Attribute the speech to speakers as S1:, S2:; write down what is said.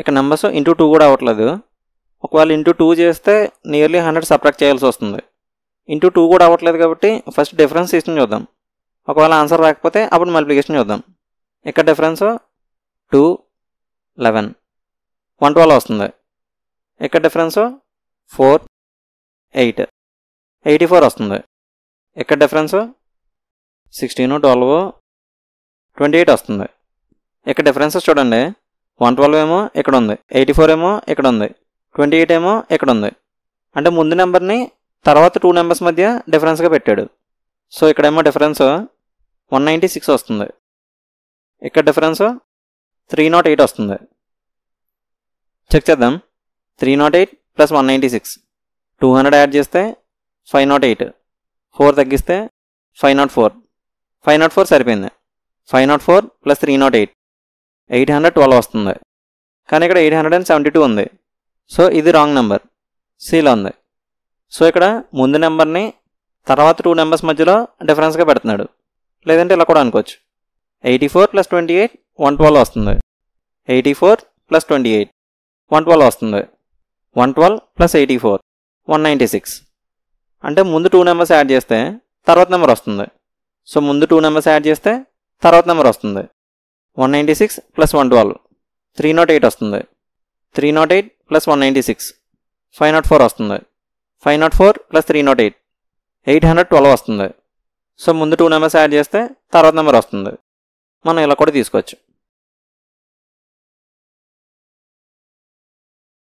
S1: ఇక్కడ numbers into 2 కూడా అవ్వట్లేదు. ఒకవేళ ఇంటూ 2 చేస్తే నియర్లీ 100 సబ్ట్రాక్ట్ చేయాల్సి వస్తుంది. ఇంటూ 2 కూడా అవ్వట్లేదు కాబట్టి ఫస్ట్ డిఫరెన్షియేషన్ చూద్దాం. ఒకవేళ ఆన్సర్ రాకపోతే అప్పుడు మల్టిప్లికేషన్ చూద్దాం. ఇక్కడ డిఫరెన్స్ 2, 11, 112 వస్తుంది. ఇక్కడ డిఫరెన్స్ 4, 8, 84 వస్తుంది. ఇక్కడ డిఫరెన్స్ 16, 12, 28 వస్తుంది. ఇక్కడ డిఫరెన్సెస్ చూడండి, 112 ఏమో ఇక్కడ ఉంది, 84 ఏమో ఇక్కడ ఉంది, 28 ఏమో ఇక్కడ ఉంది. అంటే ముందు నెంబర్ని తర్వాత 2 నెంబర్స్ మధ్య డిఫరెన్స్గా పెట్టాడు. సో ఇక్కడేమో డిఫరెన్స్ 196 వస్తుంది. ఇక్కడ డిఫరెన్స్ 308 వస్తుంది. చెక్ చేద్దాం. 308 ప్లస్ 196, 200 యాడ్ చేస్తే 508, 4 తగ్గిస్తే 504, 504 సరిపోయింది. 504 ప్లస్ 308 812 వస్తుంది. కానీ ఇక్కడ 872 ఉంది. సో ఇది రాంగ్ నెంబర్, సిలో ఉంది. సో ఇక్కడ ముందు నెంబర్ని తర్వాత 2 నెంబర్స్ మధ్యలో డిఫరెన్స్గా పెడుతున్నాడు. లేదంటే ఇలా కూడా అనుకోవచ్చు. 84 ప్లస్ 28 112 వస్తుంది. 84 ప్లస్ 28 112 వస్తుంది. 112 ప్లస్ 84 196. అంటే ముందు 2 నెంబర్స్ యాడ్ చేస్తే తర్వాత నెంబర్ వస్తుంది. సో ముందు 2 నెంబర్స్ యాడ్ చేస్తే తర్వాత నెంబర్ వస్తుంది. 196 ప్లస్ 112 308 వస్తుంది. 308 ప్లస్ 196 504 వస్తుంది. 504 ప్లస్ 308 812 వస్తుంది. సో ముందు 2 నెంబర్స్ యాడ్ చేస్తే తర్వాత నెంబర్ వస్తుంది. మనం ఇలా కూడా తీసుకోవచ్చు.